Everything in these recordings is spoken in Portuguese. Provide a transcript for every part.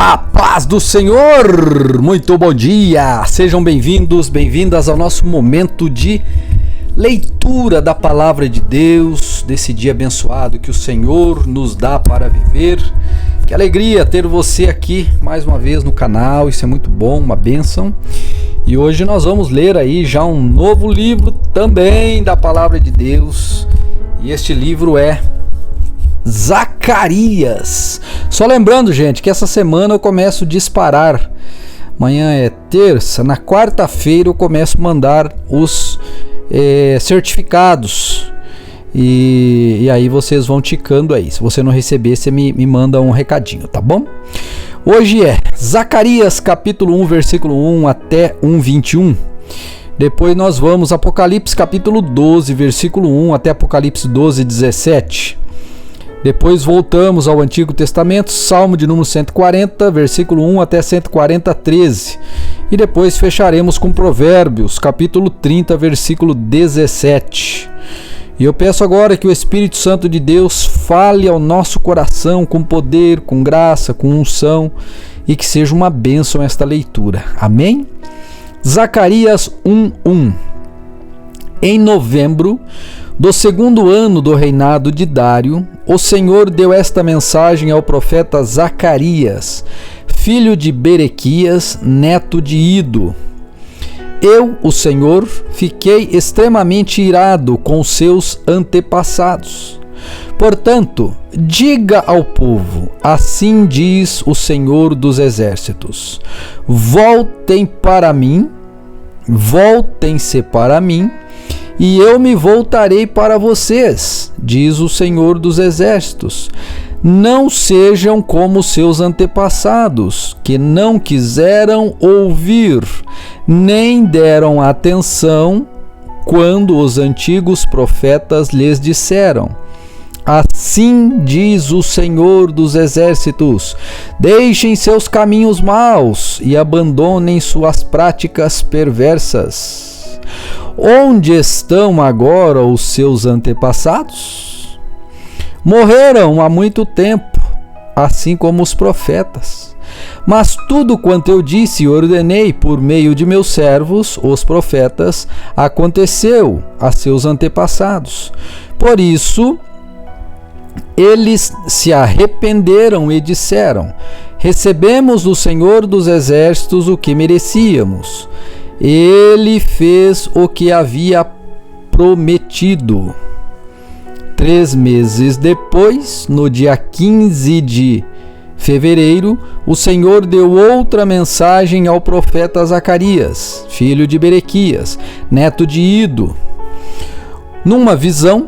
A paz do Senhor! Muito bom dia! Sejam bem-vindos, bem-vindas ao nosso momento de leitura da Palavra de Deus, desse dia abençoado que o Senhor nos dá para viver. Que alegria ter você aqui mais uma vez no canal, isso é muito bom, uma bênção. E hoje nós vamos ler aí já um novo livro também da Palavra de Deus. E este livro é Zacarias. Só lembrando, gente, que essa semana eu começo a disparar. Amanhã é terça, na quarta-feira eu começo a mandar os certificados. E aí vocês vão ticando aí. Se você não receber, você me manda um recadinho, tá bom? Hoje é Zacarias capítulo 1, versículo 1 até 1:21. Depois nós vamos Apocalipse capítulo 12, versículo 1 até Apocalipse 12, 17. Depois voltamos ao Antigo Testamento, Salmo de número 140, versículo 1 até 140, 13. E depois fecharemos com Provérbios, capítulo 30, versículo 17. E eu peço agora que o Espírito Santo de Deus fale ao nosso coração com poder, com graça, com unção, e que seja uma bênção esta leitura. Amém? Zacarias 1:1. Em novembro do segundo ano do reinado de Dário, o Senhor deu esta mensagem ao profeta Zacarias, filho de Berequias, neto de Ido. Eu, o Senhor, fiquei extremamente irado com seus antepassados. Portanto, diga ao povo, assim diz o Senhor dos Exércitos: voltem para mim, voltem-se para mim, e eu me voltarei para vocês, diz o Senhor dos Exércitos. Não sejam como seus antepassados, que não quiseram ouvir, nem deram atenção quando os antigos profetas lhes disseram: assim diz o Senhor dos Exércitos: deixem seus caminhos maus e abandonem suas práticas perversas. Onde estão agora os seus antepassados? Morreram há muito tempo, assim como os profetas. Mas tudo quanto eu disse e ordenei por meio de meus servos, os profetas, aconteceu a seus antepassados. Por isso, eles se arrependeram e disseram: recebemos do Senhor dos Exércitos o que merecíamos. Ele fez o que havia prometido. 3 meses depois, no dia 15 de fevereiro, o Senhor deu outra mensagem ao profeta Zacarias, filho de Berequias, neto de Ido. Numa visão,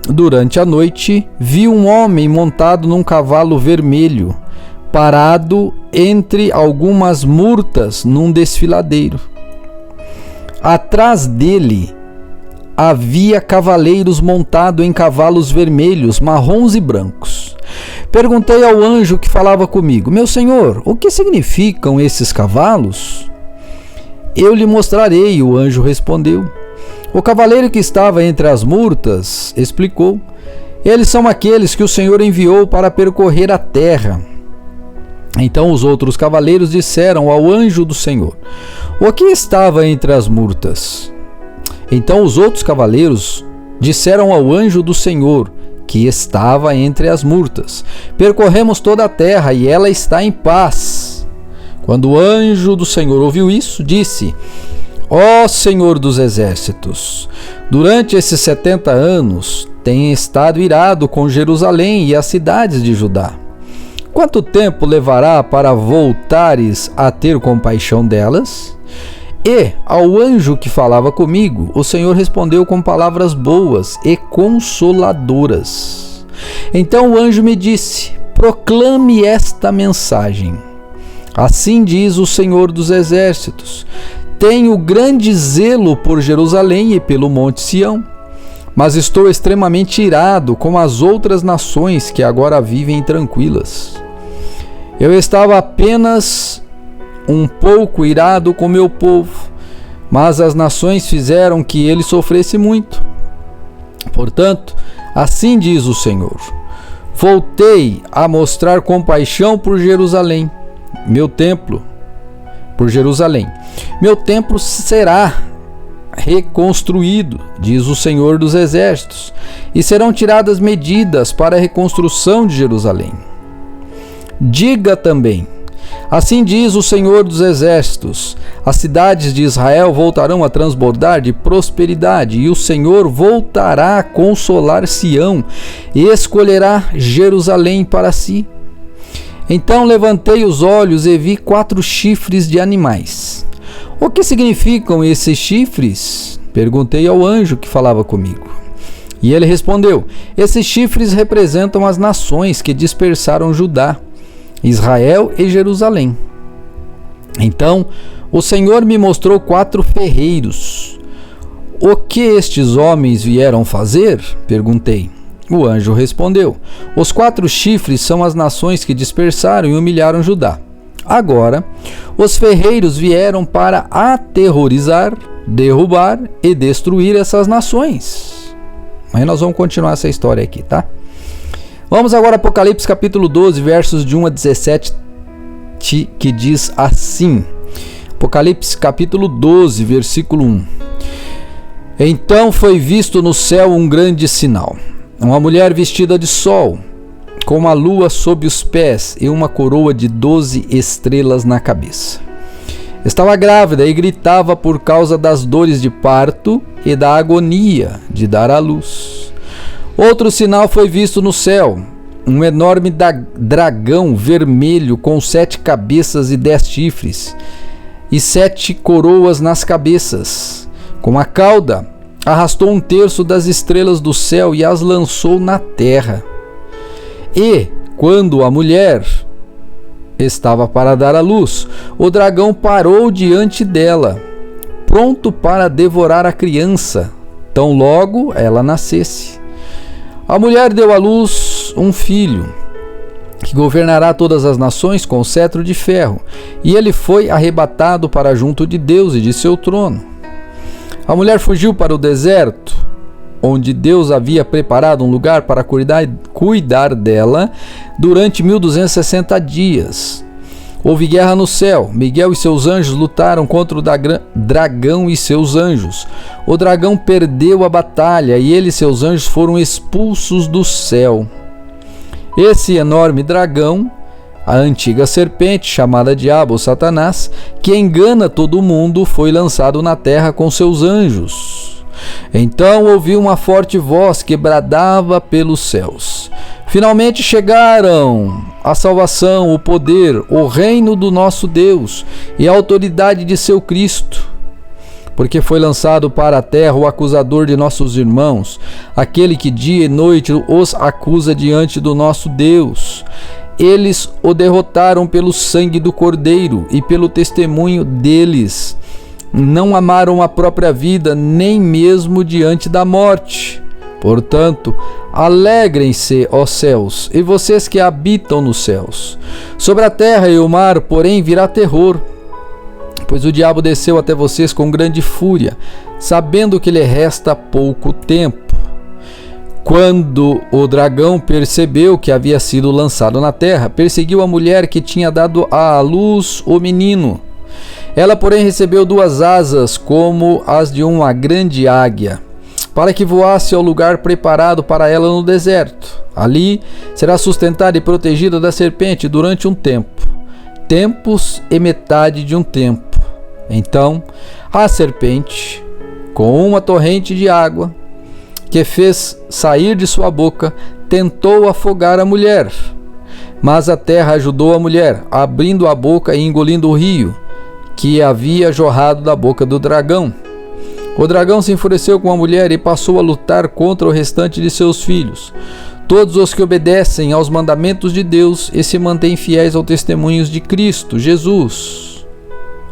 durante a noite, vi um homem montado num cavalo vermelho, parado entre algumas murtas num desfiladeiro. Atrás dele havia cavaleiros montados em cavalos vermelhos, marrons e brancos. Perguntei ao anjo que falava comigo: meu senhor, o que significam esses cavalos? Eu lhe mostrarei, o anjo respondeu. O cavaleiro que estava entre as murtas explicou: eles são aqueles que o Senhor enviou para percorrer a terra. Então os outros cavaleiros disseram ao anjo do Senhor: o que estava entre as murtas? Então os outros cavaleiros disseram ao anjo do Senhor que estava entre as murtas: percorremos toda a terra e ela está em paz. Quando o anjo do Senhor ouviu isso, disse: ó Senhor dos Exércitos, durante esses 70 anos tem estado irado com Jerusalém e as cidades de Judá. Quanto tempo levará para voltares a ter compaixão delas? E ao anjo que falava comigo, o Senhor respondeu com palavras boas e consoladoras. Então o anjo me disse: proclame esta mensagem. Assim diz o Senhor dos Exércitos: tenho grande zelo por Jerusalém e pelo Monte Sião, mas estou extremamente irado com as outras nações que agora vivem tranquilas. Eu estava apenas um pouco irado com meu povo, mas as nações fizeram que ele sofresse muito. Portanto, assim diz o Senhor: voltei a mostrar compaixão por Jerusalém, meu templo, por Jerusalém. Meu templo será reconstruído, diz o Senhor dos Exércitos, e serão tiradas medidas para a reconstrução de Jerusalém. Diga também: assim diz o Senhor dos Exércitos, as cidades de Israel voltarão a transbordar de prosperidade, e o Senhor voltará a consolar Sião e escolherá Jerusalém para si. Então levantei os olhos e vi 4 chifres de animais. O que significam esses chifres? Perguntei ao anjo que falava comigo. E ele respondeu: esses chifres representam as nações que dispersaram Judá, Israel e Jerusalém. Então o Senhor me mostrou 4 ferreiros. O que estes homens vieram fazer? Perguntei. O anjo respondeu: os 4 chifres são as nações que dispersaram e humilharam Judá. Agora, os ferreiros vieram para aterrorizar, derrubar e destruir essas nações. Mas nós vamos continuar essa história aqui, tá? Vamos agora a Apocalipse capítulo 12, versos de 1 a 17, que diz assim. Apocalipse capítulo 12, versículo 1. Então foi visto no céu um grande sinal. Uma mulher vestida de sol, com uma lua sob os pés e uma coroa de 12 estrelas na cabeça. Estava grávida e gritava por causa das dores de parto e da agonia de dar à luz. Outro sinal foi visto no céu, um enorme dragão vermelho com 7 cabeças e 10 chifres, e 7 coroas nas cabeças. Com a cauda, arrastou 1/3 das estrelas do céu e as lançou na terra. E, quando a mulher estava para dar à luz, o dragão parou diante dela, pronto para devorar a criança, tão logo ela nascesse. A mulher deu à luz um filho, que governará todas as nações com cetro de ferro, e ele foi arrebatado para junto de Deus e de seu trono. A mulher fugiu para o deserto, onde Deus havia preparado um lugar para cuidar dela durante 1260 dias. Houve guerra no céu. Miguel e seus anjos lutaram contra o dragão e seus anjos. O dragão perdeu a batalha e ele e seus anjos foram expulsos do céu. Esse enorme dragão, a antiga serpente, chamada Diabo ou Satanás, que engana todo mundo, foi lançado na terra com seus anjos. Então ouvi uma forte voz que bradava pelos céus: finalmente chegaram a salvação, o poder, o reino do nosso Deus e a autoridade de seu Cristo. Porque foi lançado para a terra o acusador de nossos irmãos, aquele que dia e noite os acusa diante do nosso Deus. Eles o derrotaram pelo sangue do Cordeiro e pelo testemunho deles. Não amaram a própria vida, nem mesmo diante da morte. Portanto, alegrem-se, ó céus, e vocês que habitam nos céus. Sobre a terra e o mar, porém, virá terror, pois o diabo desceu até vocês com grande fúria, sabendo que lhe resta pouco tempo. Quando o dragão percebeu que havia sido lançado na terra, perseguiu a mulher que tinha dado à luz o menino. Ela, porém, recebeu 2 asas como as de uma grande águia, para que voasse ao lugar preparado para ela no deserto. Ali será sustentada e protegida da serpente durante um tempo, tempos e metade de um tempo. Então a serpente, com uma torrente de água que fez sair de sua boca, tentou afogar a mulher. Mas a terra ajudou a mulher, abrindo a boca e engolindo o rio que havia jorrado da boca do dragão. O dragão se enfureceu com a mulher e passou a lutar contra o restante de seus filhos, todos os que obedecem aos mandamentos de Deus e se mantêm fiéis aos testemunhos de Cristo Jesus.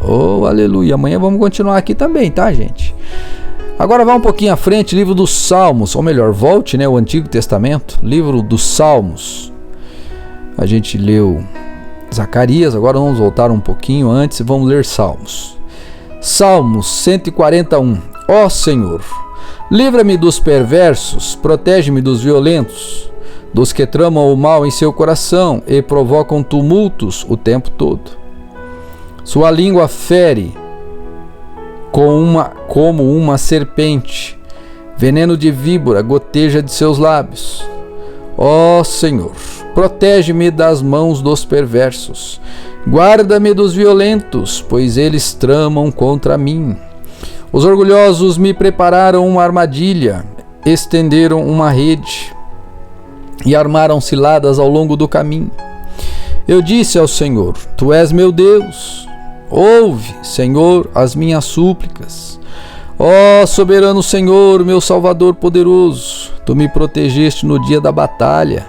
Oh, aleluia! Amanhã vamos continuar aqui também, tá, gente? Agora vá um pouquinho à frente, livro dos Salmos, ou melhor, volte, né, o Antigo Testamento, livro dos Salmos. A gente leu Zacarias, agora vamos voltar um pouquinho antes e vamos ler Salmos. Salmos 141. Ó Senhor, livra-me dos perversos, protege-me dos violentos. dos que tramam o mal em seu coração e provocam tumultos o tempo todo. Sua língua fere como uma serpente, veneno de víbora goteja de seus lábios. Ó Senhor, protege-me das mãos dos perversos, guarda-me dos violentos, pois eles tramam contra mim. Os orgulhosos me prepararam uma armadilha, estenderam uma rede e armaram ciladas ao longo do caminho. Eu disse ao Senhor: Tu és meu Deus. Ouve, Senhor, as minhas súplicas. Ó soberano Senhor, meu Salvador poderoso, Tu me protegeste no dia da batalha.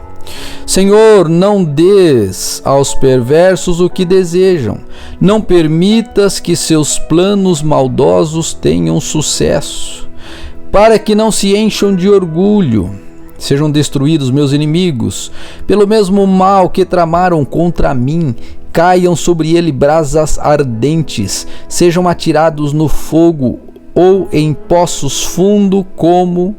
Senhor, não dês aos perversos o que desejam. Não permitas que seus planos maldosos tenham sucesso, para que não se encham de orgulho. Sejam destruídos meus inimigos, pelo mesmo mal que tramaram contra mim. Caiam sobre ele brasas ardentes, sejam atirados no fogo ou em poços fundos como...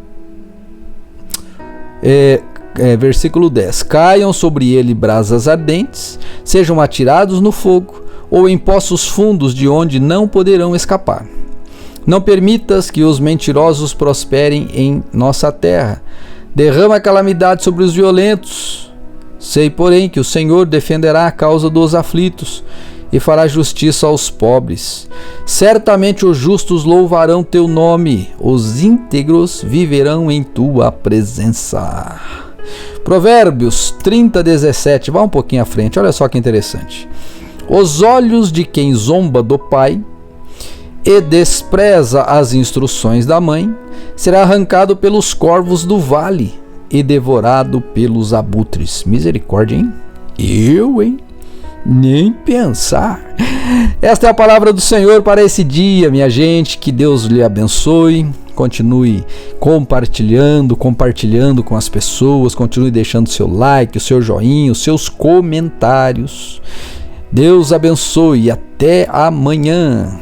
versículo 10. Caiam sobre ele brasas ardentes, sejam atirados no fogo ou em poços fundos de onde não poderão escapar. Não permitas que os mentirosos prosperem em nossa terra. Derrama calamidade sobre os violentos. Sei, porém, que o Senhor defenderá a causa dos aflitos e fará justiça aos pobres. Certamente os justos louvarão teu nome, os íntegros viverão em tua presença. Provérbios 30:17, vá um pouquinho à frente, olha só que interessante. Os olhos de quem zomba do pai e despreza as instruções da mãe será arrancado pelos corvos do vale e devorado pelos abutres. Misericórdia, hein? Hein? Nem pensar. Esta é a palavra do Senhor para esse dia, minha gente. Que Deus lhe abençoe. Continue compartilhando com as pessoas. Continue deixando seu like, o seu joinha, os seus comentários. Deus abençoe e até amanhã.